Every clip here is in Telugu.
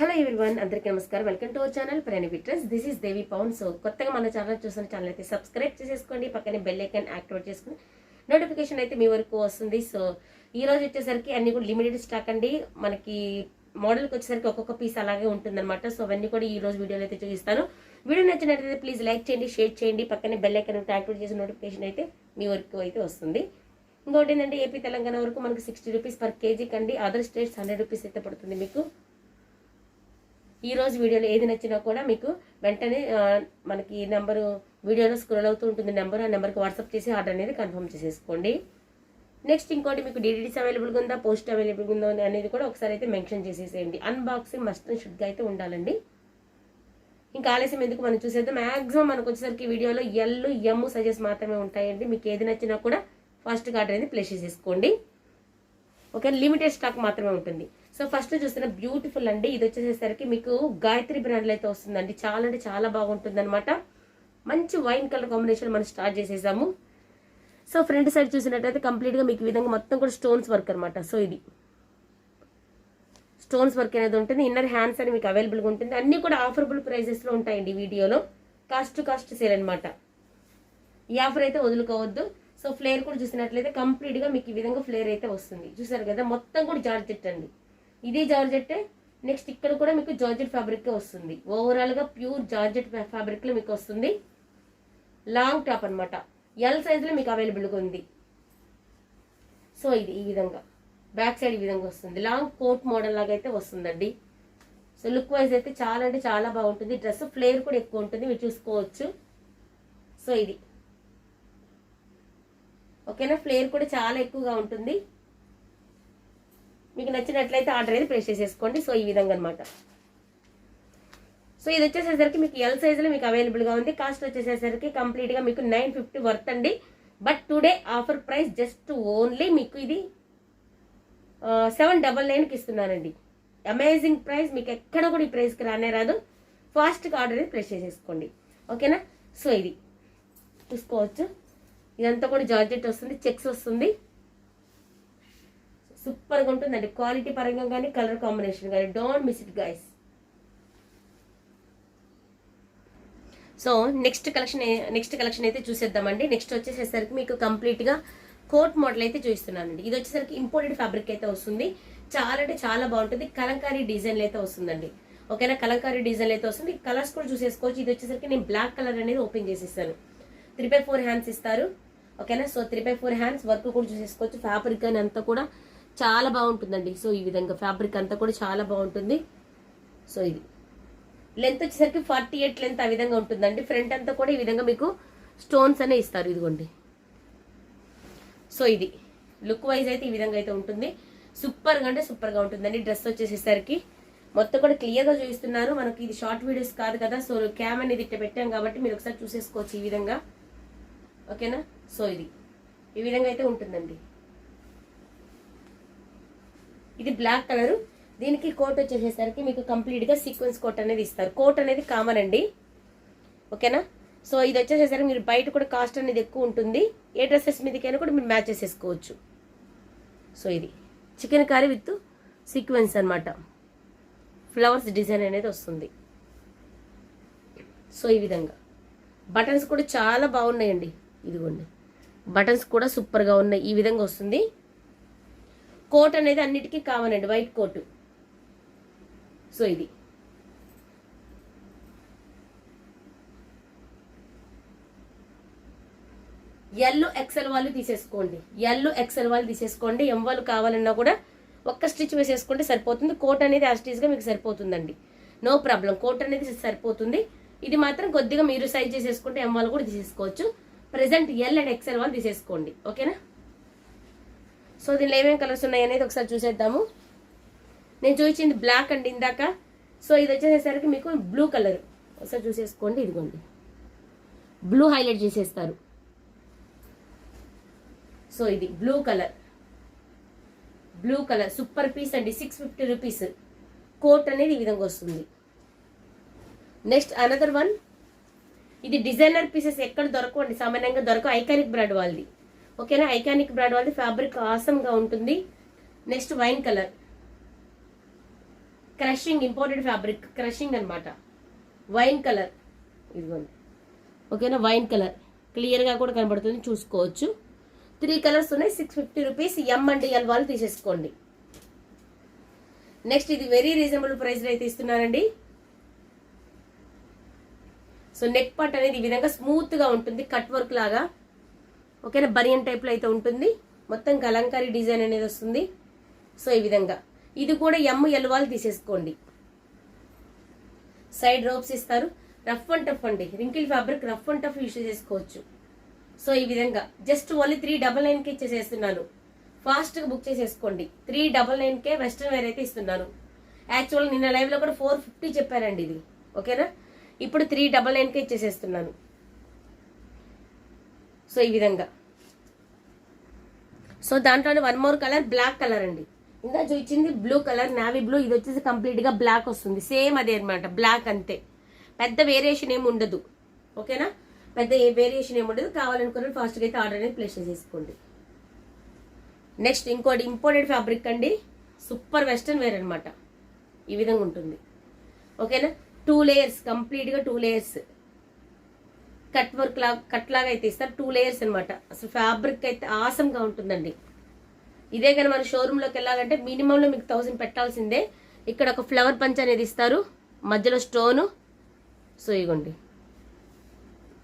హలో ఎవ్రీవన్, అందరికీ నమస్కారం. Welcome to our channel Pranavi విట్రస్. This is Devi Pavan. So కొత్తగా మన ఛానల్ చూసిన ఛానల్ అయితే సబ్స్క్రైబ్ చేసేసుకోండి, పక్కనే బెల్ ఐకాన్ యాక్టివేట్ చేసుకుని నోటిఫికేషన్ అయితే మీ వరకు వస్తుంది. సో ఈ రోజు వచ్చేసరికి అన్ని కూడా లిమిటెడ్ స్టాక్ అండి. మనకి మోడల్కి వచ్చేసరికి ఒక్కొక్క పీస్ అలాగే ఉంటుందన్నమాట. సో అవన్నీ కూడా ఈ రోజు వీడియోలో అయితే చూపిస్తాను. వీడియో నచ్చినట్లయితే ప్లీజ్ లైక్ చేయండి, షేర్ చేయండి, పక్కనే బెల్ ఐకాన్ యాక్టివేట్ చేసి నోటిఫికేషన్ అయితే మీ వరకు అయితే వస్తుంది. ఇంకోటి ఏంటంటే ఏపీ తెలంగాణ వరకు మనకి 60 రూపీస్ పర్ కేజీకి అండి. అదర్ స్టేట్స్ 100 రూపీస్ అయితే పడుతుంది మీకు. ఈ రోజు వీడియోలో ఏది నచ్చినా కూడా మీకు వెంటనే మనకి నెంబరు వీడియోలో స్క్రోల్ అవుతూ ఉంటుంది నెంబర్. ఆ నెంబర్కి వాట్సాప్ చేసి ఆర్డర్ అనేది కన్ఫర్మ్ చేసేసుకోండి. నెక్స్ట్ ఇంకోటి మీకు డీడీడీస్ అవైలబుల్గా ఉందా, పోస్ట్ అవైలబుల్గా ఉందా అనేది కూడా ఒకసారి అయితే మెన్షన్ చేసేసేయండి. అన్బాక్సింగ్ మస్ట్ అండ్ షుడ్గా అయితే ఉండాలండి. ఇంకా ఆలస్యం ఎందుకు మనం చూసేద్దాం. మ్యాక్సిమం మనకు వచ్చేసరికి వీడియోలో ఎమ్ సైజెస్ మాత్రమే ఉంటాయండి. మీకు ఏది నచ్చినా కూడా ఫాస్ట్గా ఆర్డర్ అనేది ప్లేస్ చేసేసుకోండి. ఓకే, లిమిటెడ్ స్టాక్ మాత్రమే ఉంటుంది. సో ఫస్ట్ చూస్తున్న బ్యూటిఫుల్ అండి. ఇది వచ్చేసేసరికి మీకు గాయత్రి బ్రాండ్లో అయితే వస్తుందండి. చాలా అంటే చాలా బాగుంటుంది అనమాట. మంచి వైన్ కలర్ కాంబినేషన్ మనం స్టార్ట్ చేసేసాము. సో ఫ్రంట్ సైడ్ చూసినట్టయితే కంప్లీట్గా మీకు ఈ విధంగా మొత్తం కూడా స్టోన్స్ వర్క్ అనమాట. సో ఇది స్టోన్స్ వర్క్ అనేది ఉంటుంది. ఇన్నర్ హ్యాండ్స్ అని మీకు అవైలబుల్గా ఉంటుంది. అన్నీ కూడా ఆఫరబుల్ ప్రైజెస్లో ఉంటాయండి వీడియోలో. కాస్ట్ సేల్ అనమాట. ఈ ఆఫర్ అయితే వదులుకోవద్దు. సో ఫ్లేర్ కూడా చూసినట్లయితే కంప్లీట్గా మీకు ఈ విధంగా ఫ్లేర్ అయితే వస్తుంది. చూసారు కదా, మొత్తం కూడా జార్జెట్ అండి. ఇది జార్జెట్టే. నెక్స్ట్ ఇక్కడ కూడా మీకు జార్జెట్ ఫ్యాబ్రిక్ వస్తుంది. ఓవరాల్గా ప్యూర్ జార్జెట్ ఫ్యాబ్రిక్లో మీకు వస్తుంది. లాంగ్ టాప్ అనమాట. ఎల్ సైజులో మీకు అవైలబుల్గా ఉంది. సో ఇది ఈ విధంగా బ్యాక్ సైడ్ ఈ విధంగా వస్తుంది. లాంగ్ కోట్ మోడల్ లాగా అయితే వస్తుందండి. సో లుక్ వైజ్ అయితే చాలా అంటే చాలా బాగుంటుంది. డ్రెస్ ఫ్లేర్ కూడా ఎక్కువ ఉంటుంది, మీరు చూసుకోవచ్చు. సో ఇది ఓకేనా, ఫ్లేర్ కూడా చాలా ఎక్కువగా ఉంటుంది. మీకు నచ్చినట్లయితే ఆర్డర్ అయితే ప్లేస్ చేసేసుకోండి. సో ఈ విధంగా అనమాట. సో ఇది వచ్చేసేసరికి మీకు ఎల్ సైజులో మీకు అవైలబుల్గా ఉంది. కాస్ట్ వచ్చేసేసరికి కంప్లీట్గా మీకు 950 వర్త్ అండి. But today offer price just only మీకు ఇది 799కి ఇస్తున్నానండి. Amazing price. మీకు ఎక్కడ కూడా ఈ ప్రైస్కి రానే రాదు. ఫాస్ట్గా ఆర్డర్ అయితే ప్లేస్ చేసేసుకోండి. ఓకేనా. సో ఇది చూసుకోవచ్చు. ఇదంతా కూడా జార్జెట్ వస్తుంది, చెక్స్ వస్తుంది. సూపర్గా ఉంటుందండి. క్వాలిటీ పరంగా కానీ కలర్ కాంబినేషన్ కానీ don't miss it guys. So next collection అయితే చూసేద్దామండి. నెక్స్ట్ వచ్చేసేసరికి మీకు కంప్లీట్గా కోట్ మోడల్ అయితే చూపిస్తున్నానండి. ఇది వచ్చేసరికి ఇంపోర్టెడ్ ఫ్యాబ్రిక్ అయితే వస్తుంది. చాలా అంటే చాలా బాగుంటుంది. కలంకారీ డిజైన్లు అయితే వస్తుందండి. ఓకేనా, కలంకారీ డిజైన్లు అయితే వస్తుంది. కలర్స్ కూడా చూసేసుకోవచ్చు. ఇది వచ్చేసరికి నేను బ్లాక్ కలర్ అనేది ఓపెన్ చేసేసాను. 3/4 హ్యాండ్స్ ఇస్తారు. ఓకేనా. సో 3/4 హ్యాండ్స్ వర్క్ కూడా చూసేసుకోవచ్చు. ఫ్యాబ్రిక్ అని అంతా కూడా చాలా బాగుంటుందండి. సో ఈ విధంగా ఫ్యాబ్రిక్ అంతా కూడా చాలా బాగుంటుంది. సో ఇది లెంత్ వచ్చేసరికి 48 లెంత్ ఆ విధంగా ఉంటుందండి. ఫ్రంట్ అంతా కూడా ఈ విధంగా మీకు స్టోన్స్ అనే ఇస్తారు. ఇదిగోండి. సో ఇది లుక్ వైజ్ అయితే ఈ విధంగా అయితే ఉంటుంది. సూపర్గా అంటే సూపర్గా ఉంటుందండి. డ్రెస్ వచ్చేసేసరికి మొత్తం కూడా క్లియర్గా చూపిస్తున్నారు. మనకి ఇది షార్ట్ వీడియోస్ కాదు కదా. సో క్యామ్ అనేది ఇట్లా పెట్టాం కాబట్టి మీరు ఒకసారి చూసేసుకోవచ్చు ఈ విధంగా. ఓకేనా. సో ఇది ఈ విధంగా అయితే ఉంటుందండి. ఇది బ్లాక్ కలర్. దీనికి కోట్ వచ్చేసేసరికి మీకు కంప్లీట్గా సీక్వెన్స్ కోట్ అనేది ఇస్తారు. కోట్ అనేది కామన్ అండి. ఓకేనా. సో ఇది వచ్చేసేసరికి మీరు బయట కూడా కాస్ట్ అనేది ఎక్కువ ఉంటుంది. ఏ డ్రెస్సెస్ మీదకైనా కూడా మీరు మ్యాచ్ చేసేసుకోవచ్చు. సో ఇది చికెన్ కర్రీ విత్ సీక్వెన్స్ అనమాట. ఫ్లవర్స్ డిజైన్ అనేది వస్తుంది. సో ఈ విధంగా బటన్స్ కూడా చాలా బాగున్నాయండి. ఇదిగోండి, బటన్స్ కూడా సూపర్గా ఉన్నాయి. ఈ విధంగా వస్తుంది. కోట్ అనేది అన్నిటికీ కామన్ అండి, వైట్ కోటు. సో ఇది ఎల్లో ఎక్సెల్ వాళ్ళు తీసేసుకోండి. ఎం వాళ్ళు కావాలన్నా కూడా ఒక్క స్టిచ్ వేసేసుకుంటే సరిపోతుంది. కోట్ అనేది యాస్టీజ్గా మీకు సరిపోతుందండి. నో ప్రాబ్లం, కోట్ అనేది సరిపోతుంది. ఇది మాత్రం కొద్దిగా మీరు సైజ్ చేసేసుకుంటే ఎం వాళ్ళు కూడా తీసేసుకోవచ్చు. ప్రెసెంట్ ఎల్ అండ్ ఎక్సెల్ వాళ్ళు తీసేసుకోండి. ఓకేనా. సో దీనిలో ఏమేమి కలర్స్ ఉన్నాయి అనేది ఒకసారి చూసేద్దాము. నేను చూపించింది బ్లాక్ అండి ఇందాక. సో ఇది వచ్చేసేసరికి మీకు బ్లూ కలర్ ఒకసారి చూసేసుకోండి. ఇదిగోండి, బ్లూ హైలైట్ చేసేస్తారు. సో ఇది బ్లూ కలర్ సూపర్ పీస్ అండి. 650 రూపీస్. కోట్ అనేది ఈ విధంగా వస్తుంది. Next another one. ఇది డిజైనర్ పీసెస్ ఎక్కడ దొరకవండి, సామాన్యంగా దొరక. ఐకానిక్ బ్రాండ్ వాళ్ళది. ఓకేనా, ఐకానిక్ బ్రాండ్ వాళ్ళది. ఫ్యాబ్రిక్ ఆసమ్ గా ఉంటుంది. Next wine colour. Crushing imported fabric, crushing అనమాట. వైన్ కలర్, ఇదిగోండి. ఓకేనా, వైన్ కలర్ క్లియర్గా కూడా కనబడుతుంది, చూసుకోవచ్చు. 3 కలర్స్ ఉన్నాయి. 650 రూపీస్. ఎం అండ్ ఎల్ వాళ్ళు తీసేసుకోండి. నెక్స్ట్ ఇది వెరీ రీజనబుల్ ప్రైస్ లో అయితే ఇస్తున్నానండి. సో నెక్ పార్ట్ అనేది ఈ విధంగా స్మూత్ గా ఉంటుంది, కట్ వర్క్ లాగా. ఓకేనా, బనియన్ టైప్ లో అయితే ఉంటుంది. మొత్తం కలంకారీ డిజైన్ అనేది వస్తుంది. సో ఈ విధంగా ఇది కూడా ఎమ్ ఎల్ వాళ్ళు తీసేసుకోండి. సైడ్ రోప్స్ ఇస్తారు. రఫ్ అండ్ టఫ్ అండి, wrinkle fabric rough and tough use చేసుకోవచ్చు. సో ఈ విధంగా జస్ట్ ఓన్లీ 399కి ఇచ్చేసేస్తున్నాను. ఫాస్ట్ గా బుక్ చేసేసుకోండి. 399కే వెస్ట్రన్ వేర్ అయితే ఇస్తున్నాను. యాక్చువల్ నిన్న లైవ్ లో కూడా 450 చెప్పారండి ఇది. ఓకేనా, ఇప్పుడు 399కే ఇచ్చేసేస్తున్నాను. సో ఈ విధంగా. సో దాంట్లోనే one more colour, black colour అండి. ఇంకా చూపించింది బ్లూ కలర్, నావీ బ్లూ. ఇది వచ్చేసి కంప్లీట్ గా బ్లాక్ వస్తుంది. సేమ్ అదే అనమాట, బ్లాక్ అంతే. పెద్ద వేరియేషన్ ఏమి ఉండదు. ఓకేనా, పెద్ద ఏ వేరియేషన్ ఏమి ఉండదు. కావాలనుకున్న ఫాస్ట్గా అయితే ఆర్డర్ అనేది ప్లేస్ చేసేసుకోండి. నెక్స్ట్ ఇంకోటి ఇంపోర్టెడ్ ఫ్యాబ్రిక్ అండి. సూపర్ వెస్టర్న్ వేర్ అనమాట. ఈ విధంగా ఉంటుంది. ఓకేనా, 2 లేయర్స్, కంప్లీట్ గా 2 లేయర్స్ కట్ వర్క్ లాగా, కట్ లాగా అయితే ఇస్తారు. 2 లేయర్స్ అనమాట. అసలు ఫ్యాబ్రిక్ అయితే ఆసమ్ గా ఉంటుందండి. ఇదే కానీ మన షోరూమ్ లోకి వెళ్ళాలంటే మినిమం లో మీకు 1000 పెట్టాల్సిందే. ఇక్కడ ఒక ఫ్లవర్ పంచ్ అనేది ఇస్తారు, మధ్యలో స్టోను. సో ఇగోండి.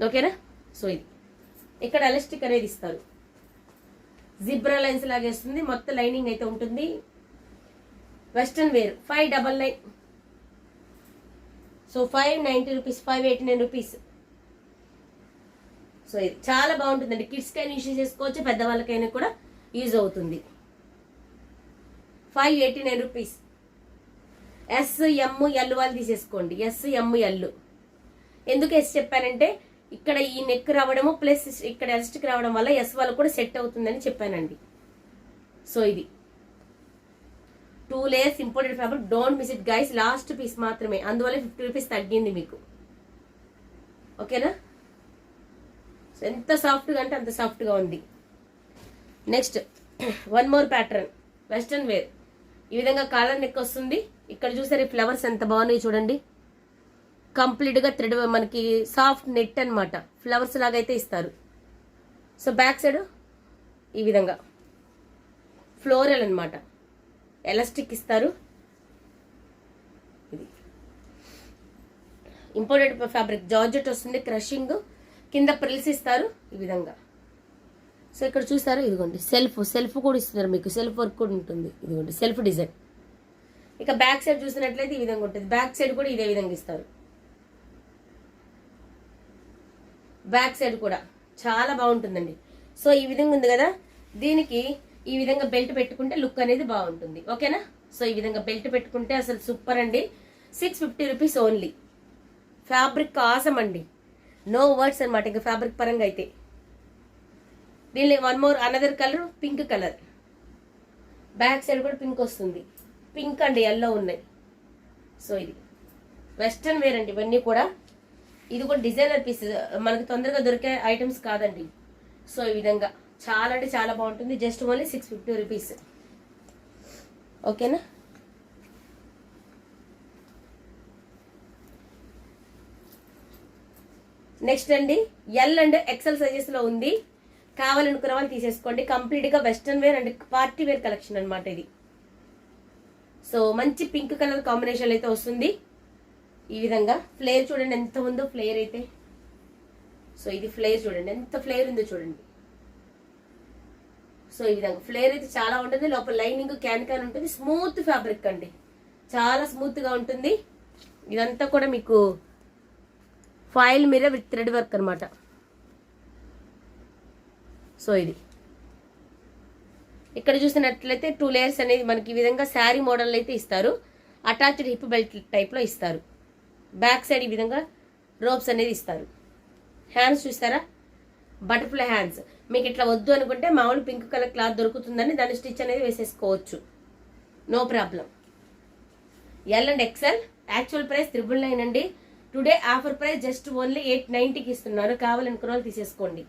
ఓకేనా, సో ఇది ఇక్కడ ఎలాస్టిక్ అనేది ఇస్తారు. జిబ్రా లైన్స్ లాగేస్తుంది. మొత్తం లైనింగ్ అయితే ఉంటుంది. Western wear 599. So 590 rupees, 589 rupees. So ఇది చాలా బాగుంటుందండి. కిడ్స్ కైనా యూజ్ చేసుకోవచ్చు, పెద్దవాళ్ళకైనా కూడా యూజ్ అవుతుంది. 589 రూపీస్. ఎస్ ఎమ్ ఎల్ వాళ్ళు తీసేసుకోండి. S M L. ఎందుకు ఎస్ చెప్పానంటే ఇక్కడ ఈ నెక్ రావడము ప్లస్ ఇక్కడ ఎలాస్టిక్ రావడం వల్ల ఎస్ వాళ్ళకు కూడా సెట్ అవుతుందని చెప్పానండి. సో ఇది 2 layers imported fabric. Don't miss it guys. Last piece మాత్రమే, అందువల్ల 50 రూపీస్ తగ్గింది మీకు. ఓకేనా, ఎంత సాఫ్ట్ గా అంటే అంత సాఫ్ట్ గా ఉంది. Next one more pattern, western wear. ఈ విధంగా కాలర్ నెక్ వస్తుంది. ఇక్కడ చూసారు ఫ్లవర్స్ ఎంత బాగున్నాయి చూడండి. కంప్లీట్ గా థ్రెడ్, మనకి సాఫ్ట్ నెట్ అనమాట. ఫ్లవర్స్ లాగా అయితే ఇస్తారు. సో బ్యాక్ సైడ్ ఈ విధంగా ఫ్లోరల్ అనమాట, ఎలాస్టిక్ ఇస్తారు. ఇది ఇంపోర్టెడ్ ఫ్యాబ్రిక్, జార్జెట్ వస్తుంది. క్రషింగ్ కింద ప్రిల్స్ ఇస్తారు ఈ విధంగా. సో ఇక్కడ చూస్తారు, ఇదిగోండి సెల్ఫ్ కూడా ఇస్తున్నారు మీకు. సెల్ఫ్ వర్క్ కూడా ఉంటుంది. ఇదిగోండి సెల్ఫ్ డిజైన్. ఇక బ్యాక్ సైడ్ చూసినట్లయితే ఈ విధంగా ఉంటుంది. బ్యాక్ సైడ్ కూడా ఇదే విధంగా ఇస్తారు. బ్యాక్ సైడ్ కూడా చాలా బాగుంటుందండి. సో ఈ విధంగా ఉంది కదా, దీనికి ఈ విధంగా బెల్ట్ పెట్టుకుంటే లుక్ అనేది బాగుంటుంది. ఓకేనా, సో ఈ విధంగా బెల్ట్ పెట్టుకుంటే అసలు సూపర్ అండి. 650 రూపీస్ ఓన్లీ. ఫ్యాబ్రిక్ ఆసం అండి, నో వర్డ్స్ అనమాట. ఇంకా ఫ్యాబ్రిక్ పరంగా అయితే దీనిలో one more another colour, pink colour. Back side కూడా పింక్ వస్తుంది. పింక్ అండి, ఎల్లో ఉన్నాయి. సో ఇది వెస్టర్న్ వేర్ అండి. ఇవన్నీ కూడా ఇది కూడా డిజైనర్ పీస్, మనకి తొందరగా దొరికే ఐటమ్స్ కాదండి. సో ఈ విధంగా చాలా అంటే చాలా బాగుంటుంది. Just only 650 rupees. ఓకేనా, నెక్స్ట్ అండి ఎల్ అండ్ ఎక్సెల్ సైజెస్ లో ఉంది. కావాలనుకున్న వాళ్ళు తీసేసుకోండి. కంప్లీట్ గా western wear and party wear collection అనమాట ఇది. సో మంచి పింక్ కలర్ కాంబినేషన్ అయితే వస్తుంది. ఈ విధంగా ఫ్లేర్ చూడండి ఎంత ఉందో ఫ్లేర్ అయితే. సో ఇది ఫ్లేర్ చూడండి ఎంత ఫ్లేర్ ఉందో చూడండి. సో ఈ విధంగా ఫ్లేర్ అయితే చాలా ఉంటుంది. లోపల లైనింగ్ క్యాన్ ఉంటుంది. స్మూత్ ఫ్యాబ్రిక్ అండి, చాలా స్మూత్ గా ఉంటుంది. ఇదంతా కూడా మీకు ఫాయిల్ మీద విత్ థ్రెడ్ వర్క్ అనమాట. సో ఇది ఇక్కడ చూసినట్లయితే 2 లేయర్స్ అనేది మనకి ఈ విధంగా శారీ మోడల్ అయితే ఇస్తారు. అటాచ్డ్ హిప్ బెల్ట్ టైప్ లో ఇస్తారు. బ్యాక్ సైడ్ ఈ విధంగా రోప్స్ అనేది ఇస్తారు. హ్యాండ్స్ చూస్తారా, బటర్ఫ్లై హ్యాండ్స్. మీకు ఇట్లా వద్దు అనుకుంటే మామూలు పింక్ కలర్ క్లాత్ దొరుకుతుందని దాని స్టిచ్ అనేది వేసేసుకోవచ్చు, no problem. L and XL. Actual price 999 అండి. Today offer price just only 890కి ఇస్తున్నారు. కావాలనుకున్న వాళ్ళు తీసేసుకోండి.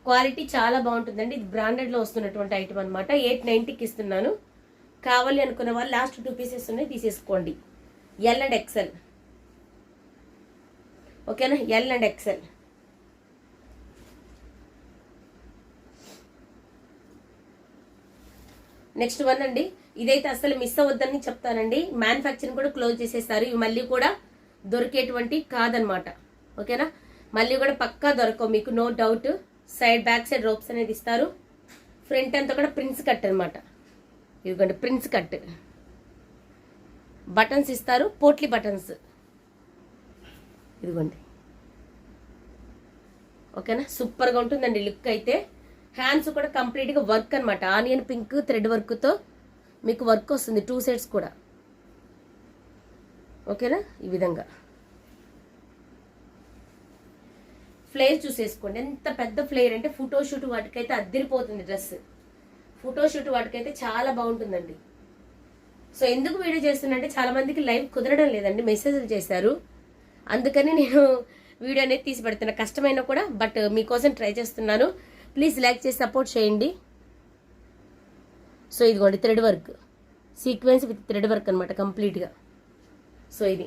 క్వాలిటీ చాలా బాగుంటుందండి. ఇది బ్రాండెడ్ లో వస్తున్నటువంటి ఐటమ్ అనమాట. 890కి ఇస్తున్నాను. కావాలి అనుకున్న వాళ్ళు లాస్ట్ 2 పీసెస్ ఉన్నాయి, తీసేసుకోండి. ఎల్ అండ్ ఎక్సెల్, ఓకేనా? L and XL. Next one అండి, ఇదైతే అసలు మిస్ అవ్వద్దని చెప్తానండి. మ్యానుఫ్యాక్చరింగ్ కూడా క్లోజ్ చేసేస్తారు. ఇవి మళ్ళీ కూడా దొరికేటువంటి కాదనమాట, ఓకేనా? మళ్ళీ కూడా పక్కా దొరకవు మీకు, no doubt. Back side ropes అనేది ఇస్తారు. ఫ్రంట్ అంతా కూడా ప్రిన్స్ కట్ అనమాట. ఇదిగోండి ప్రిన్స్ కట్, బటన్స్ ఇస్తారు, పోట్లీ బటన్స్. ఇదిగోండి, ఓకేనా? సూపర్గా ఉంటుందండి లుక్ అయితే. హ్యాండ్స్ కూడా కంప్లీట్గా వర్క్ అనమాట. ఆనియన్ పింక్ థ్రెడ్ వర్క్తో మీకు వర్క్ వస్తుంది 2 సైడ్స్ కూడా, ఓకేనా? ఈ విధంగా ఫ్లేర్ చూసేసుకోండి. ఎంత పెద్ద ఫ్లేర్ అంటే ఫోటోషూట్ వాటికైతే అద్దరిపోతుంది డ్రెస్. ఫోటోషూట్ వాటికైతే చాలా బాగుంటుందండి. సో ఎందుకు వీడియో చేస్తున్నంటే చాలా మందికి లైవ్ కుదరడం లేదండి, మెసేజ్లు చేశారు. అందుకని నేను వీడియో అనేది తీసి పెడుతున్నా, కష్టమైనా కూడా. బట్ మీకోసం ట్రై చేస్తున్నాను. ప్లీజ్ లైక్ చేసి సపోర్ట్ చేయండి. సో ఇదిగోండి thread work, sequence with thread work అనమాట కంప్లీట్గా. సో ఇది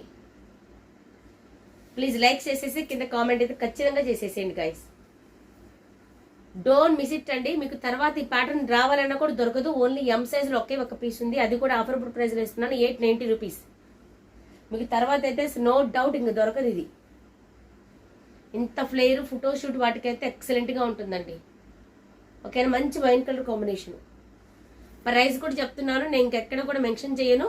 ప్లీజ్ లైక్ చేసేసి కింద కామెంట్ అయితే ఖచ్చితంగా చేసేసేయండి గైస్. డోంట్ మిస్ ఇట్ అండి. మీకు తర్వాత ఈ ప్యాటర్న్ రావాలన్నా కూడా దొరకదు. ఓన్లీ ఎం సైజ్లో ఒకే ఒక పీస్ ఉంది, అది కూడా ఆఫర్ ప్రైస్లో ఇస్తున్నాను, 890 రూపీస్. మీకు తర్వాత అయితే నో డౌట్ ఇంక దొరకదు ఇది. ఇంత ఫ్లేర్ ఫోటోషూట్ వాటికైతే ఎక్సలెంట్గా ఉంటుందండి, ఓకేనా? మంచి వైన్ కలర్ కాంబినేషన్. ప్రైస్ కూడా చెప్తున్నాను, నేను ఇంకెక్కడ కూడా మెన్షన్ చేయను,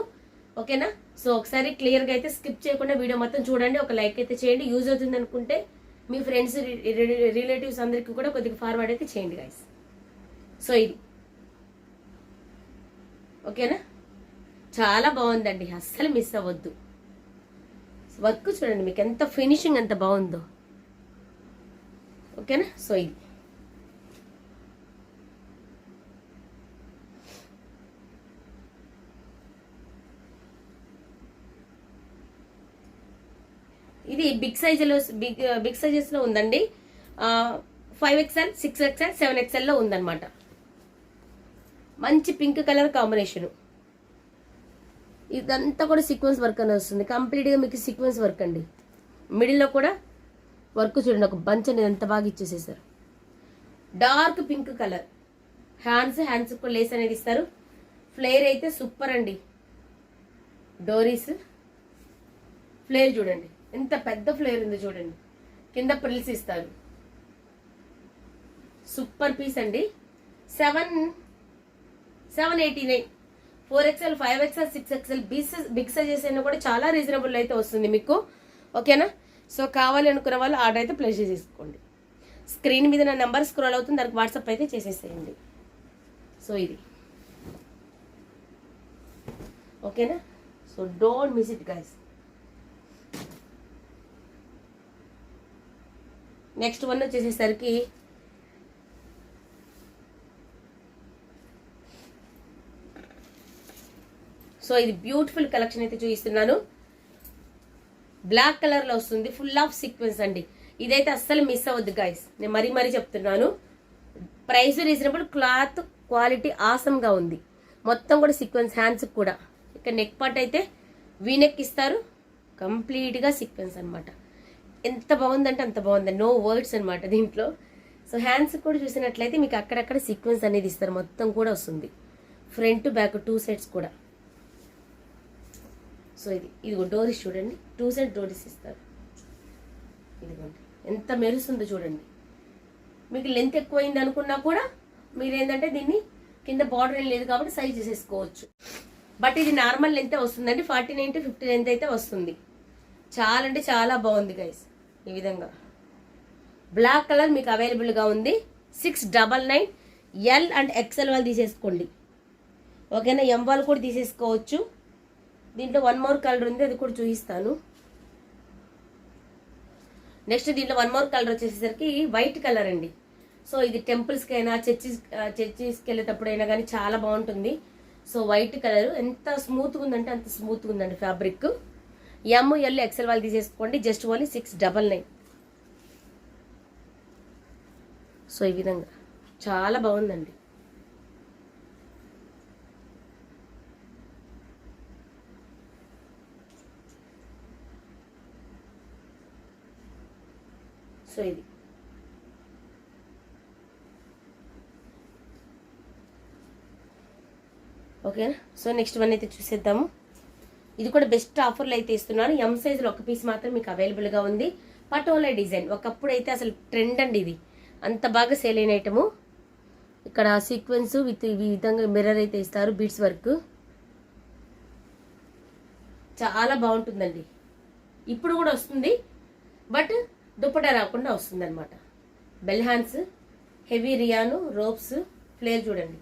ఓకేనా? సో ఒకసారి క్లియర్గా అయితే స్కిప్ చేయకుండా వీడియో మొత్తం చూడండి. ఒక లైక్ అయితే చేయండి. యూజ్ అవుతుంది అనుకుంటే మీ ఫ్రెండ్స్ రిలేటివ్స్ అందరికీ కూడా కొద్దిగా ఫార్వర్డ్ అయితే చేయండి గైస్. సో ఇది ఓకేనా? చాలా బాగుందండి, అస్సలు మిస్ అవ్వద్దు. వర్క్ చూడండి మీకు ఎంత ఫినిషింగ్ ఎంత బాగుందో, ఓకేనా? సో ఇది ఇది బిగ్ సైజులో బిగ్ సైజెస్లో ఉందండి. 5XL, 6XL, 7XLలో ఉందన్నమాట. మంచి పింక్ కలర్ కాంబినేషను. ఇదంతా కూడా సీక్వెన్స్ వర్క్ అని వస్తుంది, కంప్లీట్గా మీకు సీక్వెన్స్ వర్క్ అండి. మిడిల్లో కూడా వర్క్ చూడండి, ఒక బంచ్ అనేది ఎంత బాగా ఇచ్చేసేసారు. Dark pink colour. హ్యాండ్స్ కూడా లేస్ అనేది ఇస్తారు. ఫ్లేర్ అయితే సూపర్ అండి. డోరీస్ ఫ్లేర్ చూడండి ఎంత పెద్ద ఫ్లేర్ ఉంది చూడండి, కింద ప్రిల్స్ ఇస్తారు. సూపర్ పీస్ అండి. 789, 4XL, 5XL, 6XL big sizes అయినా కూడా చాలా రీజనబుల్ అయితే వస్తుంది మీకు, ఓకేనా? సో కావాలి అనుకున్న వాళ్ళు ఆర్డర్ అయితే ప్లేస్ చేసుకోండి. స్క్రీన్ మీద నా నెంబర్ స్క్రోల్ అవుతుంది, దానికి వాట్సాప్ అయితే చేసేసేయండి. సో ఇది ఓకేనా? So don't miss it guys. Next one వచ్చేసేసరికి సో ఇది బ్యూటిఫుల్ కలెక్షన్ అయితే చూపిస్తున్నాను. బ్లాక్ కలర్ లో వస్తుంది, ఫుల్ ఆఫ్ సీక్వెన్స్ అండి. ఇదైతే అస్సలు మిస్ అవ్వద్దు గైస్, నేను మరీ చెప్తున్నాను. Price reasonable, cloth quality awesome గా ఉంది. మొత్తం కూడా సీక్వెన్స్, హ్యాండ్స్ కూడా. ఇక్కడ నెక్ పార్ట్ అయితే వీనెక్ ఇస్తారు, కంప్లీట్ గా సీక్వెన్స్ అనమాట. ఎంత బాగుందంటే అంత బాగుంది, నో వర్డ్స్ అనమాట దీంట్లో. సో హ్యాండ్స్ కూడా చూసినట్లయితే మీకు అక్కడక్కడ సీక్వెన్స్ అనేది ఇస్తారు, మొత్తం కూడా వస్తుంది. ఫ్రంట్ బ్యాక్ 2 సైడ్స్ కూడా. సో ఇదిగో డోరీస్ చూడండి, 2 సైడ్ డోరీస్ ఇస్తారు. ఇదిగోండి ఎంత మెరుస్తుందో చూడండి. మీకు లెంత్ ఎక్కువైంది అనుకున్నా కూడా మీరు ఏంటంటే దీన్ని కింద బార్డర్ ఏం లేదు కాబట్టి సైజ్ చేసేసుకోవచ్చు. బట్ ఇది నార్మల్ లెంత్ వస్తుందండి, 49 to 50 లెంత్ అయితే వస్తుంది. చాలా అంటే చాలా బాగుంది గైస్. ఈ విధంగా బ్లాక్ కలర్ మీకు అవైలబుల్గా ఉంది. 699 ఎల్ అండ్ ఎక్సెల్ వాళ్ళు తీసేసుకోండి, ఓకేనా? ఎం వాళ్ళు కూడా తీసేసుకోవచ్చు. దీంట్లో 1 మోర్ కలర్ ఉంది, అది కూడా చూపిస్తాను. నెక్స్ట్ దీంట్లో 1 మోర్ కలర్ వచ్చేసరికి వైట్ కలర్ అండి. సో ఇది టెంపుల్స్కి అయినా చర్చిస్కి వెళ్ళేటప్పుడైనా కానీ చాలా బాగుంటుంది. సో వైట్ కలర్ ఎంత స్మూత్గా ఉందంటే అంత స్మూత్గా ఉందండి ఫ్యాబ్రిక్. ఎం ఎల్ ఎక్సెల్ వాళ్ళు తీసేసుకోండి, జస్ట్ ఓన్లీ 699. సో ఈ విధంగా చాలా బాగుందండి. సో ఇది ఓకేనా. సో నెక్స్ట్ వన్ అయితే చూసేద్దాము. ఇది కూడా బెస్ట్ ఆఫర్లో అయితే ఇస్తున్నాను. ఎం సైజులో ఒక పీస్ మాత్రం మీకు అవైలబుల్గా ఉంది. పటోలా డిజైన్ ఒకప్పుడు అయితే అసలు ట్రెండ్ అండి, ఇది అంత బాగా సేల్ అయిన ఐటము. ఇక్కడ సీక్వెన్స్ విత్ ఈ విధంగా మిర్రర్ అయితే ఇస్తారు, బీడ్స్ వర్క్ చాలా బాగుంటుందండి. ఇప్పుడు కూడా వస్తుంది, బట్ దుప్పటా రాకుండా వస్తుంది అనమాట. Bell hands, heavy రియాను, ropes, flare చూడండి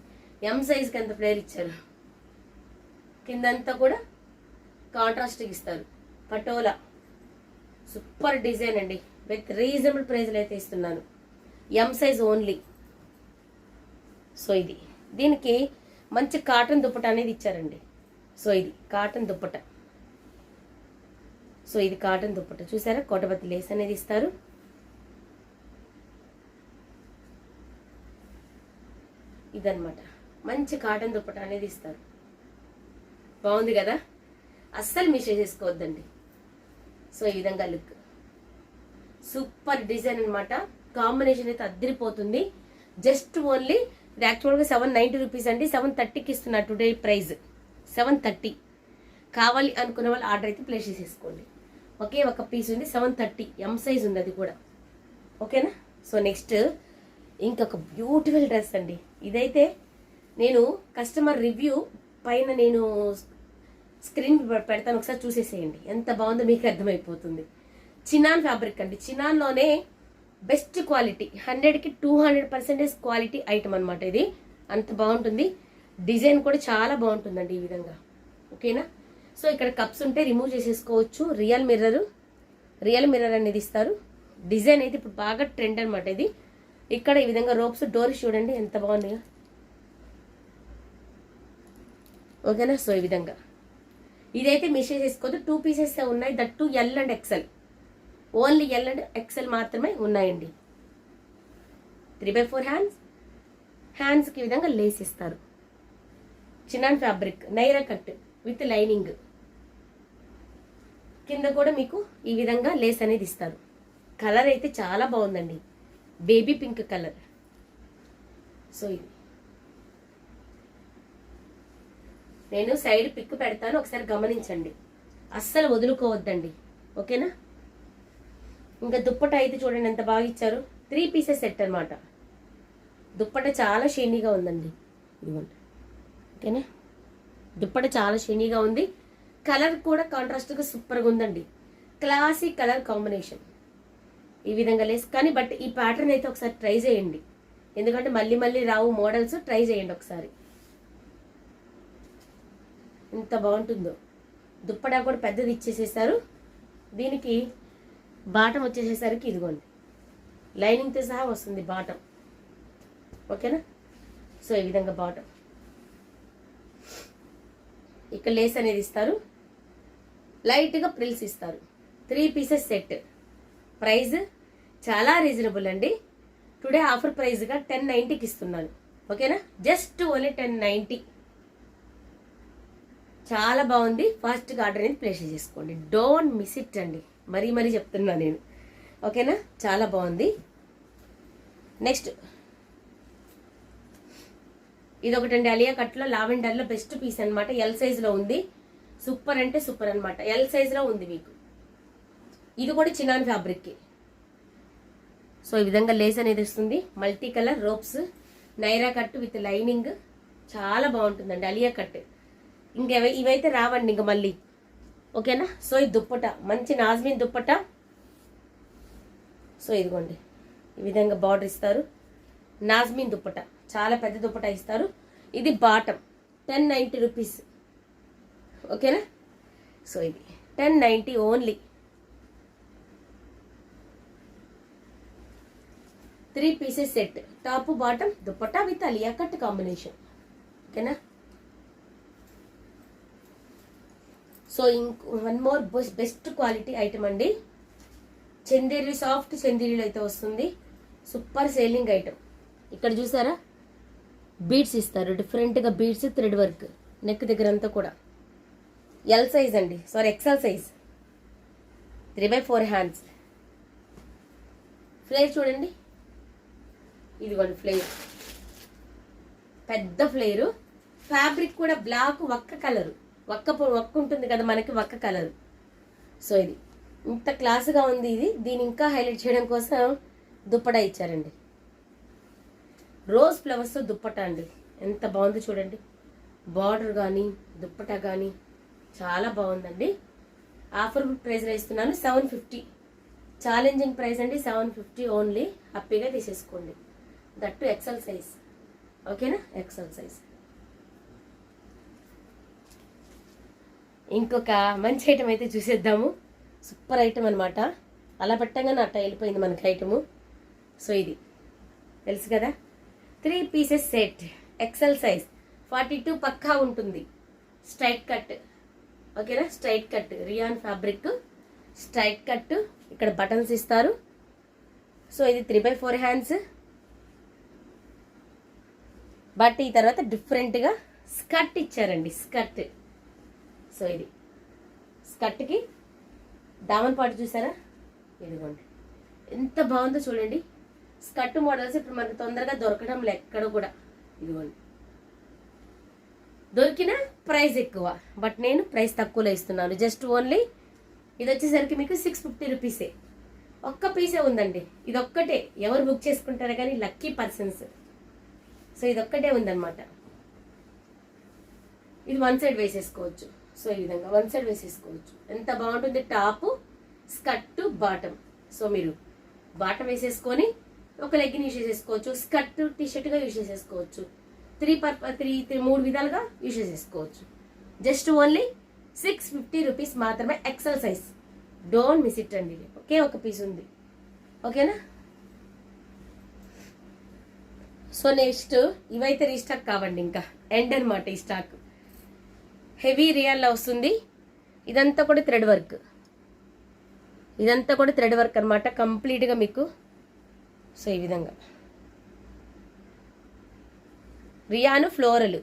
ఎం సైజ్కి ఎంత ఫ్లేర్ ఇచ్చారు. కిందంతా కూడా కాంట్రాస్ట్ ఇస్తారు. పటోలా సూపర్ డిజైన్ అండి, విత్ రీజనబుల్ ప్రైస్లో అయితే ఇస్తున్నాను. M size only. సో ఇది దీనికి మంచి కాటన్ దుప్పట అనేది ఇచ్చారండి. సో ఇది కాటన్ దుప్పట. సో ఇది కాటన్ దుప్పట చూసారా, కోటపతి లేస్ అనేది ఇస్తారు. ఇదన్నమాట మంచి కాటన్ దుప్పట అనేది ఇస్తారు. బాగుంది కదా, అస్సలు మిస్ చేసుకోవద్దండి. సో ఈ విధంగా లుక్ సూపర్ డిజైన్ అనమాట. కాంబినేషన్ అయితే అద్దరిపోతుంది. జస్ట్ ఓన్లీ ఇది యాక్చువల్గా 790 రూపీస్ అండి, 730కి ఇస్తున్నారు టుడే ప్రైస్. 730 కావాలి అనుకున్న వాళ్ళు ఆర్డర్ అయితే ప్లేస్ చేసేసుకోండి. ఒకే ఒక పీస్ ఉంది, 730 ఎం సైజ్ ఉంది అది కూడా. ఓకేనా. సో నెక్స్ట్ ఇంకొక బ్యూటిఫుల్ డ్రెస్ అండి. ఇదైతే నేను కస్టమర్ రివ్యూ పైన నేను స్క్రీన్ పెడతాను, ఒకసారి చూసేసేయండి. ఎంత బాగుందో మీకు అర్థమైపోతుంది. చినాన్ ఫ్యాబ్రిక్ అండి, చినాన్లోనే బెస్ట్ క్వాలిటీ, 100కి 200% క్వాలిటీ ఐటమ్ అనమాట ఇది. అంత బాగుంటుంది. డిజైన్ కూడా చాలా బాగుంటుందండి ఈ విధంగా. ఓకేనా. సో ఇక్కడ కప్స్ ఉంటే రిమూవ్ చేసేసుకోవచ్చు. రియల్ మిర్రర్ అనేది ఇస్తారు. డిజైన్ అయితే ఇప్పుడు బాగా ట్రెండ్ అనమాట ఇది. ఇక్కడ ఈ విధంగా రోప్స్, డోర్స్ చూడండి ఎంత బాగున్నాయో. ఓకేనా. సో ఈ విధంగా ఇదైతే మిస్ చేసుకోవద్దు. 2 పీసెస్ ఉన్నాయి, that two L and XL. Only L and XL మాత్రమే ఉన్నాయండి. 3/4 హ్యాండ్స్కి ఈ విధంగా లేస్ ఇస్తారు. Chinon fabric, Naira cut with lining. కింద కూడా మీకు ఈ విధంగా లేస్ అనేది ఇస్తారు. కలర్ అయితే చాలా బాగుందండి, బేబీ పింక్ కలర్. సో ఇది నేను సైడ్ పిక్ పెడతాను, ఒకసారి గమనించండి, అస్సలు వదులుకోవద్దండి. ఓకేనా. ఇంకా దుప్పట అయితే చూడండి ఎంత బాగా ఇచ్చారు. 3 పీసెస్ సెట్ అనమాట. దుప్పట చాలా షైనీగా ఉందండి, ఇదిగోండి. ఓకేనా. దుప్పట చాలా షైనీగా ఉంది. కలర్ కూడా కాంట్రాస్ట్గా సూపర్గా ఉందండి. క్లాసిక్ కలర్ కాంబినేషన్ ఈ విధంగా లేస్. కానీ బట్ ఈ ప్యాటర్న్ అయితే ఒకసారి ట్రై చేయండి, ఎందుకంటే మళ్ళీ మళ్ళీ రావు మోడల్స్. ట్రై చేయండి ఒకసారి, ఎంత బాగుంటుందో. దుప్పటా కూడా పెద్దది ఇచ్చేసేసారు. దీనికి బాటం వచ్చేసేసరికి ఇదిగోండి లైనింగ్తో సహా వస్తుంది బాటం. ఓకేనా. సో ఈ విధంగా బాటం, ఇక్కడ లేస్ అనేది ఇస్తారు, లైట్గా ప్రిల్స్ ఇస్తారు. 3 పీసెస్ సెట్. ప్రైస్ చాలా రీజనబుల్ అండి. టుడే ఆఫర్ ప్రైస్గా 1090కి ఇస్తున్నాను. ఓకేనా. Just only 1090. చాలా బాగుంది. ఫాస్ట్గా ఆర్డర్ అనేది ప్లేస్ చేసుకోండి, డోంట్ మిస్ ఇట్ అండి. మరీ చెప్తున్నా నేను. ఓకేనా. చాలా బాగుంది. నెక్స్ట్ ఇది ఒకటండి, అలియా కట్లో లావెండర్లో బెస్ట్ పీస్ అనమాట. ఎల్ సైజ్లో ఉంది. సూపర్ అంటే సూపర్ అనమాట. ఎల్ సైజ్లో ఉంది మీకు. ఇది కూడా చినాన్ ఫ్యాబ్రిక్కి. సో ఈ విధంగా లేస్ అనేది వస్తుంది. Multi colour ropes, Naira cut with lining. చాలా బాగుంటుందండి అలియా కట్. ఇంకా ఇవైతే రావండి ఇంకా మళ్ళీ. ఓకేనా. సో ఈ దుప్పట మంచి నాజ్మిన్ దుప్పట. సో ఇదిగోండి ఈ విధంగా బార్డర్ ఇస్తారు. నాజ్మిన్ దుప్పట, చాలా పెద్ద దుప్పట ఇస్తారు. ఇది బాటం 1090 రూపీస్. ఓకేనా. సో ఇది 1090 only. 3 pieces set, top bottom dupatta with Alia cut combination. ఓకేనా. So one more best quality item అండి. చందేరి, సాఫ్ట్ చందేరీలో అయితే వస్తుంది. Super selling item. ఇక్కడ చూసారా బీడ్స్ ఇస్తారు, డిఫరెంట్గా బీడ్స్, థ్రెడ్ వర్క్ నెక్ దగ్గర అంతా కూడా. ఎల్ సైజ్ అండి, sorry XL size. 3/4 hands. Flare చూడండి, ఇదిగోండి ఫ్లేర్, పెద్ద ఫ్లేరు. ఫ్యాబ్రిక్ కూడా బ్లాక్ వక్క కలరు, వక్క ఉంటుంది కదా మనకి, వక్క కలరు. సో ఇది ఇంత క్లాస్గా ఉంది. ఇది దీన్ని ఇంకా హైలైట్ చేయడం కోసం దుప్పటా ఇచ్చారండి, రోజ్ ఫ్లవర్స్తో దుప్పటా అండి. ఎంత బాగుంది చూడండి, బార్డర్ కానీ దుప్పటా కానీ చాలా బాగుందండి. ఆఫర్ ప్రైస్లో ఇస్తున్నాను 750, ఛాలెంజింగ్ ప్రైస్ అండి, 750 ఓన్లీ. హ్యాపీగా తీసేసుకోండి, దట్టు ఎక్సెల్ సైజ్. ఓకేనా, ఎక్సెల్ సైజ్. ఇంకొక మంచి ఐటమ్ అయితే చూసేద్దాము. సూపర్ ఐటమ్ అనమాట. అలా పెట్టగానే అట్ట వెళ్ళిపోయింది మనకి ఐటము. సో ఇది తెలుసు కదా, 3 పీసెస్ సెట్, ఎక్సెల్ సైజ్, 42 పక్కా ఉంటుంది. స్ట్రైట్ కట్, ఓకేనా, straight cut, rayon fabric straight cut. ఇక్కడ బటన్స్ ఇస్తారు. సో ఇది 3/4 హ్యాండ్స్. బట్ ఈ తర్వాత డిఫరెంట్గా స్కర్ట్ ఇచ్చారండి, స్కర్ట్. సో ఇది స్కర్ట్కి దామన్ పాటు చూసారా, ఇదిగోండి ఎంత బాగుందో చూడండి. స్కర్ట్ మోడల్స్ ఇప్పుడు మనకు తొందరగా దొరకడం లేదు ఎక్కడ కూడా. ఇదిగోండి, దొరికిన ప్రైస్ ఎక్కువ, బట్ నేను ప్రైస్ తక్కువలో ఇస్తున్నాను. జస్ట్ ఓన్లీ ఇది వచ్చేసరికి మీకు 650 రూపీసే. ఒక్క పీసే ఉందండి, ఇది ఒక్కటే. ఎవరు బుక్ చేసుకుంటారో కానీ లక్కీ పర్సన్స్. సో ఇది ఒక్కటే ఉందన్నమాట. ఇది వన్ సైడ్ వేసేసుకోవచ్చు. సో ఈ విధంగా వన్ సైడ్ వేసేసుకోవచ్చు. ఎంత బాగుంటుంది, టాప్, స్కర్ట్, బాటమ్. సో మీరు బాటమ్ వేసేసుకొని ఒక లెగ్గిన్ యూజ్ చేసేసుకోవచ్చు, స్కర్ట్ టీషర్ట్గా యూజ్ చేసేసుకోవచ్చు. 3 విధాలుగా యూజ్ చేసేసుకోవచ్చు. జస్ట్ ఓన్లీ 650 రూపీస్ మాత్రమే, XL size. Don't miss it అండి. ఒకే ఒక పీస్ ఉంది, ఓకేనా. సో నెక్స్ట్ ఇవైతే రీస్టాక్ కావండి, ఇంకా ఎండ్ అనమాట ఈ స్టాక్. హెవీ రియాల్లో వస్తుంది. ఇదంతా కూడా థ్రెడ్ వర్క్, ఇదంతా కూడా థ్రెడ్ వర్క్ అనమాట కంప్లీట్గా మీకు. సో ఈ విధంగా రియాను ఫ్లోరల్,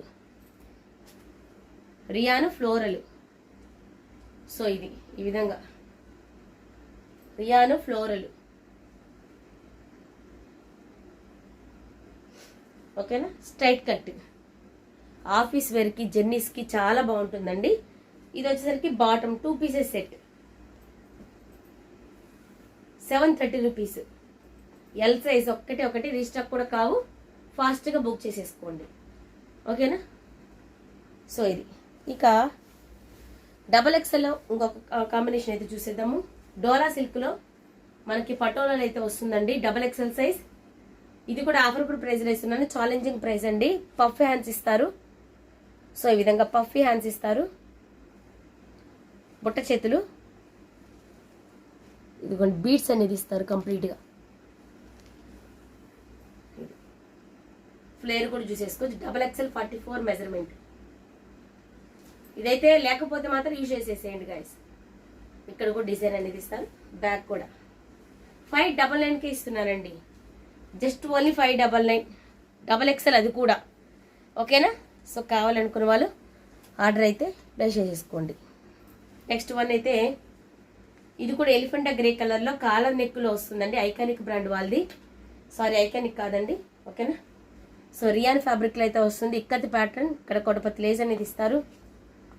రియాను ఫ్లోరల్. సో ఇది ఈ విధంగా రియాను ఫ్లోరల్, ఓకేనా. స్ట్రైట్ కట్, ఆఫీస్ వేర్కి, జెన్నీస్కి చాలా బాగుంటుందండి. ఇది వచ్చేసరికి bottom 2 pieces set, 730 rupees. L size ఒకటి రీస్టాక్ కూడా కావు, ఫాస్ట్గా బుక్ చేసేసుకోండి, ఓకేనా. సో ఇది ఇక డబల్ ఎక్స్ఎల్లో ఇంకొక కాంబినేషన్ అయితే చూసేద్దాము. డోరా సిల్క్లో మనకి పటోలాలు అయితే వస్తుందండి, డబల్ ఎక్స్ఎల్ సైజ్. ఇది కూడా ఆఫర్ ప్రైస్లో ఇస్తున్నాను, ఛాలెంజింగ్ ప్రైస్ అండి. పఫ్ హ్యాండ్స్ ఇస్తారు. సో ఈ విధంగా పఫీ హ్యాండ్స్ ఇస్తారు, బుట్ట చేతులు, ఇదిగోండి బీడ్స్ అనేది ఇస్తారు కంప్లీట్గా. ఫ్లేర్ కూడా చూసేసుకోవచ్చు. Double XL 44 measurement. ఇదైతే లేకపోతే మాత్రం యూజ్ చేసేసేయండి గైస్. ఇక్కడ కూడా డిజైన్ అనేది ఇస్తాను. బ్యాక్ కూడా 599కే ఇస్తున్నానండి. జస్ట్ ఓన్లీ 599, డబల్ ఎక్స్ఎల్ అది కూడా, ఓకేనా. సో కావాలనుకున్న వాళ్ళు ఆర్డర్ అయితే ప్లేస్ చేసేసుకోండి. నెక్స్ట్ వన్ అయితే ఇది కూడా ఎలిఫెంటా గ్రే కలర్లో కాలర్ నెక్లో వస్తుందండి. ఐకానిక్ బ్రాండ్ వాళ్ళది, సారీ ఐకానిక్ కాదండి, ఓకేనా. సో రియాన్ ఫ్యాబ్రిక్లో అయితే వస్తుంది. ఇక్కత్ ప్యాటర్న్, ఇక్కడ కొడపతి లేస్ అనేది ఇస్తారు.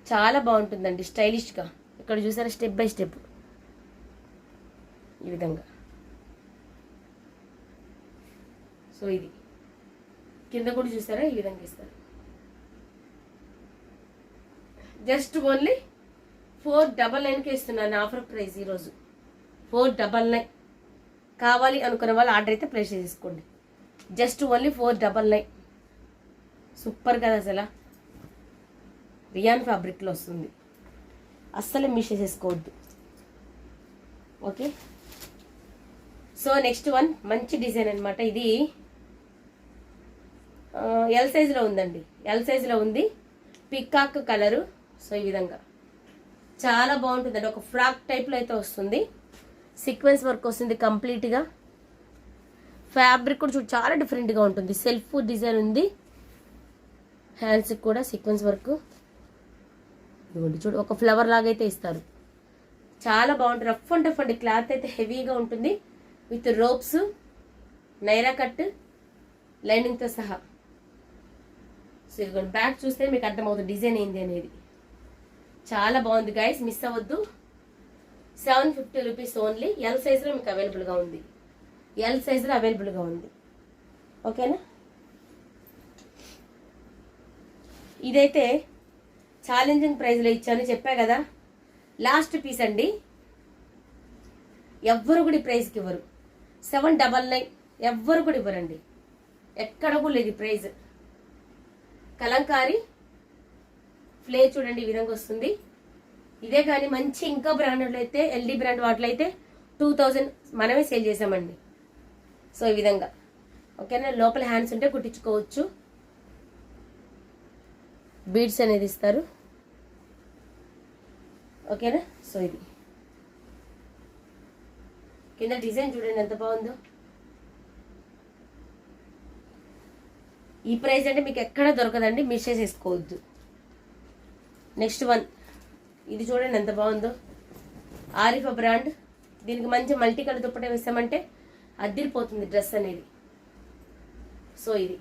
చాలా బాగుంటుందండి స్టైలిష్గా. ఇక్కడ చూసారా స్టెప్ బై స్టెప్ ఈ విధంగా. సో ఇది కింద కూడా చూసారా ఈ విధంగా ఇస్తారు. జస్ట్ ఓన్లీ 499కే ఇస్తున్నాను ఆఫర్ ప్రైస్ ఈరోజు. 499 కావాలి అనుకున్న వాళ్ళు ఆర్డర్ అయితే ప్లేస్ చేసుకోండి. Just only 499. సూపర్ కదా అసలు. రియాన్ ఫ్యాబ్రిక్లో వస్తుంది, అస్సలు మిస్ చేసేసుకోవద్దు, ఓకే. సో నెక్స్ట్ వన్ మంచి డిజైన్ అనమాట. ఇది ఎల్ సైజులో ఉందండి, ఎల్ సైజులో ఉంది. Peacock colour. సో ఈ విధంగా చాలా బాగుంటుందండి. ఒక ఫ్రాక్ టైప్లో అయితే వస్తుంది. సీక్వెన్స్ వర్క్ వస్తుంది కంప్లీట్గా. ఫ్యాబ్రిక్ కూడా చూడు చాలా డిఫరెంట్గా ఉంటుంది. సెల్ఫ్ డిజైన్ ఉంది. హ్యాండ్స్కి కూడా సీక్వెన్స్ వర్క్. ఇదిగోండి చూడు, ఒక ఫ్లవర్ లాగా అయితే ఇస్తారు. చాలా బాగుంటుంది. రఫ్ అండ్ టఫ్ అండి. క్లాత్ అయితే హెవీగా ఉంటుంది. విత్ రోప్స్, నైరా కట్, లైనింగ్తో సహా. సో ఇదిగోండి, బ్యాక్ చూస్తే మీకు అర్థమవుతుంది డిజైన్ ఏంది అనేది. చాలా బాగుంది గైస్, మిస్ అవ్వద్దు. 750 రూపీస్ ఓన్లీ. ఎల్ సైజులో మీకు అవైలబుల్గా ఉంది. ఎల్ సైజులో అవైలబుల్గా ఉంది. ఓకేనా? ఇదైతే ఛాలెంజింగ్ ప్రైస్లో ఇచ్చాను, చెప్పా కదా. లాస్ట్ పీస్ అండి. ఎవ్వరు కూడా ఈ ప్రైస్కి ఇవ్వరు. 799 ఎవ్వరు కూడా ఇవ్వరండి. ఎక్కడ కూడా లేదు ఈ ప్రైజ్. కలంకారీ ఫ్లేర్ చూడండి ఈ విధంగా వస్తుంది. ఇదే కానీ మంచి ఇంకా బ్రాండెడ్లో అయితే, ఎల్డీ బ్రాండ్ వాటిలో అయితే 2000 మనమే సేల్ చేసామండి. సో ఈ విధంగా. ఓకేనా? లోపల హ్యాండ్స్ ఉంటే కుట్టించుకోవచ్చు. బీడ్స్ అనేది ఇస్తారు. ఓకేనా? సో ఇది కింద డిజైన్ చూడండి ఎంత బాగుందో. ఈ ప్రైస్ అంటే మీకు ఎక్కడ దొరకదండి, మిస్ చేసేసుకోవద్దు. నెక్స్ట్ వన్, ఇది చూడండి ఎంత బాగుందో. ఆరిఫా బ్రాండ్. దీనికి మంచి మల్టీ కలర్ దుప్పట వేసామంటే అద్దిరిపోతుంది డ్రెస్ అనేది. సో ఇది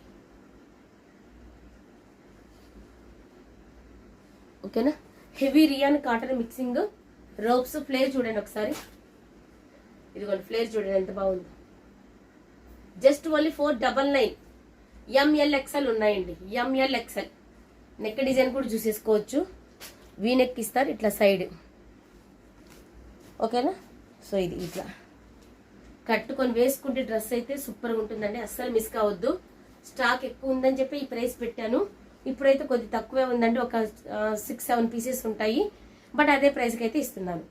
ఓకేనా? Heavy rayon cotton mixing, ropes, flare చూడండి ఒకసారి. ఇదిగోండి ఫ్లేర్ చూడండి ఎంత బాగుందో. Just only 499. ఎంఎల్ ఎక్సెల్ ఉన్నాయండి. M L XL. నెక్ డిజైన్ కూడా చూసేసుకోవచ్చు. వీ నెక్ ఇస్తారు ఇట్లా సైడ్. ఓకేనా? సో ఇది ఇట్లా కట్టుకొని వేసుకుంటే డ్రెస్ అయితే సూపర్గా ఉంటుందండి. అస్సలు మిస్ కావద్దు. స్టాక్ ఎక్కువ ఉందని చెప్పి ఈ ప్రైస్ పెట్టాను. ఇప్పుడైతే కొద్ది తక్కువే ఉందండి, ఒక 6-7 పీసెస్ ఉంటాయి. బట్ అదే ప్రైస్కి అయితే ఇస్తున్నాను.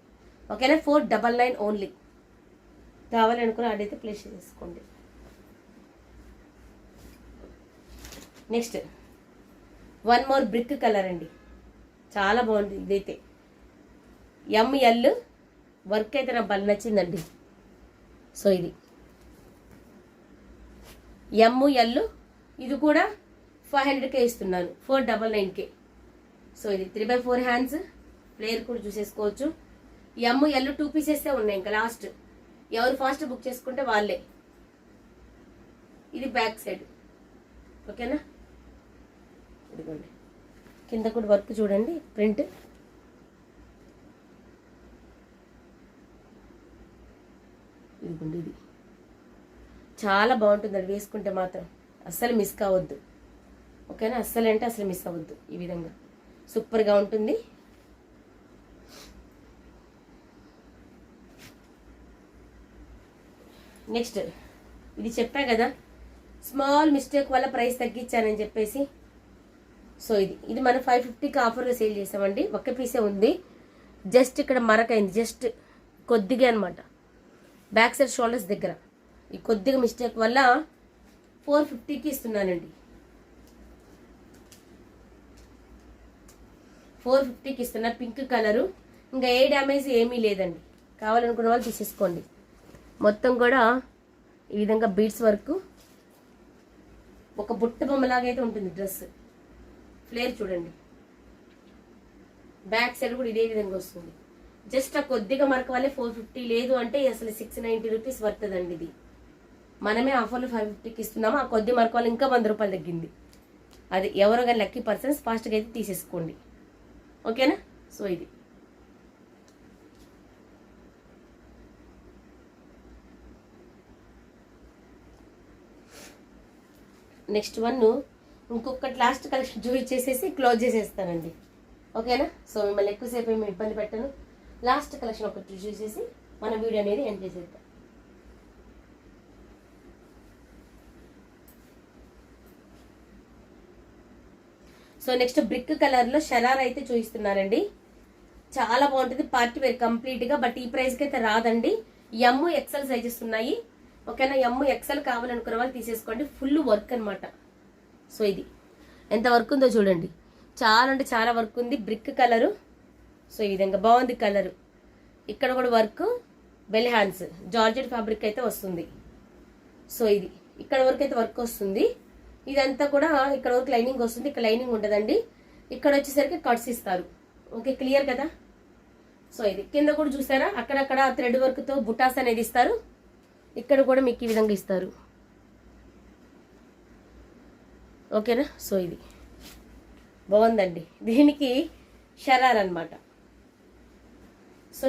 ఓకేనా? 499 ఓన్లీ. కావాలనుకుని ఆడైతే ప్లేస్ చేసుకోండి. Next one more brick colour అండి. చాలా బాగుంది ఇదైతే. ఎంఎల్ వర్క్ అయితే నాకు బాగా నచ్చిందండి. సో ఇది ఎంఎల్. ఇది కూడా 500K ఇస్తున్నాను, 499K. సో ఇది 3/4 హ్యాండ్స్. ఫ్లేర్ కూడా చూసేసుకోవచ్చు. ఎంఎల్ 2 పీసెస్ ఉన్నాయి ఇంకా లాస్ట్. ఎవరు ఫాస్ట్ బుక్ చేసుకుంటే వాళ్ళే. ఇది బ్యాక్ సైడ్. ఓకేనా? ఇదిగోండి కింద కూడా వర్క్ చూడండి, ప్రింట్. ఇదిగోండి ఇది చాలా బాగుంటుంది. అది వేసుకుంటే మాత్రం అస్సలు మిస్ కావద్దు. ఓకేనా? అస్సలు అంటే అసలు మిస్ అవ్వద్దు. ఈ విధంగా సూపర్గా ఉంటుంది. నెక్స్ట్ ఇది చెప్పా కదా, స్మాల్ మిస్టేక్ వల్ల ప్రైస్ తగ్గించానని చెప్పేసి. సో ఇది మనం 550కి ఆఫర్గా సేల్ చేసామండి. ఒక్క పీసే ఉంది. జస్ట్ ఇక్కడ మరకైంది, జస్ట్ కొద్దిగా అనమాట. బ్యాక్ సైడ్ షోల్డర్స్ దగ్గర ఈ కొద్దిగా మిస్టేక్ వల్ల 450కి ఇస్తున్నానండి. 450కి ఇస్తున్నా. Pink colour. ఇంకా ఏ డ్యామేజ్ ఏమీ లేదండి. కావాలనుకున్న వాళ్ళు తీసేసుకోండి. మొత్తం కూడా ఈ విధంగా బీడ్స్ వర్క్, ఒక బుట్ట బొమ్మలాగైతే ఉంటుంది డ్రెస్. ఫ్లేర్ చూడండి. బ్యాక్ సైడ్ కూడా ఇదే విధంగా వస్తుంది. జస్ట్ ఆ కొద్దిగా మరక వల్లే 450. లేదు అంటే అసలు 690 రూపీస్ పడుతుందండి. ఇది మనమే ఆఫర్లో 550కి ఇస్తున్నాము. ఆ కొద్ది మరక వల్ల ఇంకా 100 రూపాయలు తగ్గింది. అది ఎవరో కానీ లక్కీ పర్సన్స్ ఫాస్ట్గా అయితే తీసేసుకోండి. ఓకేనా? సో ఇది నెక్స్ట్ వన్. ఇంకొకటి లాస్ట్ కలెక్షన్ చూపించేసేసి క్లోజ్ చేసేస్తానండి. ఓకేనా? సో మిమ్మల్ని ఎక్కువసేపు ఏమి ఇబ్బంది పెట్టను. లాస్ట్ కలెక్షన్ ఒకటి చూసేసి మన వీడియో అనేది ఎండ్ చేసేద్దాం. సో నెక్స్ట్ బ్రిక్ కలర్లో షరారా అయితే చూపిస్తున్నానండి. చాలా బాగుంటుంది, పార్టీ వేర్ కంప్లీట్గా. బట్ ఈ ప్రైస్కి అయితే రాదండి. ఎమ్ ఎక్సెల్ సైజెస్ ఉన్నాయి. ఓకేనా? ఎమ్ ఎక్సెల్ కావాలనుకున్న వాళ్ళు తీసేసుకోండి. ఫుల్ వర్క్ అనమాట. సో ఇది ఎంత వర్క్ ఉందో చూడండి. చాలా అంటే చాలా వర్క్ ఉంది. Brick colour. సో ఈ విధంగా బాగుంది కలరు. ఇక్కడ కూడా work, bell hands, georgette fabric అయితే వస్తుంది. సో ఇది ఇక్కడ వరకు అయితే వర్క్ వస్తుంది. ఇదంతా కూడా ఇక్కడ వరకు లైనింగ్ వస్తుంది. ఇక్కడ లైనింగ్ ఉండదండి. ఇక్కడ వచ్చేసరికి కట్స్ ఇస్తారు. ఓకే, క్లియర్ కదా? సో ఇది కింద కూడా చూసారా, అక్కడక్కడ థ్రెడ్ వర్క్తో బుటాస్ అనేది ఇస్తారు. ఇక్కడ కూడా మీకు ఈ విధంగా ఇస్తారు. ఓకేనా. సో ఇది బాగుందండి. దీనికి షరారా అనమాట. సో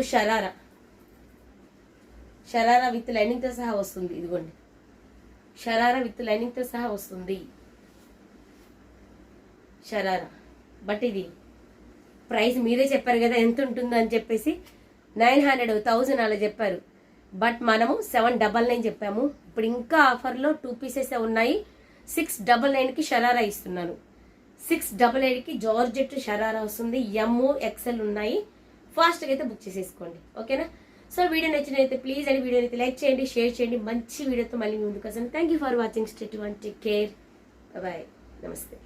షరారా విత్ లైనింగ్తో సహా వస్తుంది. ఇదిగోండి, షరారా విత్ లైనింగ్తో సహా వస్తుంది. షరారా. బట్ ఇది ప్రైస్ మీరే చెప్పారు కదా ఎంత ఉంటుందో అని చెప్పేసి 900, 1000 అలా చెప్పారు. బట్ మనము 799 చెప్పాము. ఇప్పుడు ఇంకా ఆఫర్లో 2 పీసెస్ ఉన్నాయి. 699కి షరారా ఇస్తున్నాను. 688కి జార్జెట్ షరారా వస్తుంది. XL ఉన్నాయి. ఫాస్ట్గా అయితే బుక్ చేసేసుకోండి. ఓకేనా. సో వీడియో నచ్చినైతే ప్లీజ్ అండి వీడియోని అయితే లైక్ చేయండి, షేర్ చేయండి. మంచి వీడియోతో మళ్ళీ ముందుకు వస్తాను. Thank you for watching. Stay tuned, take care, bye, నమస్తే.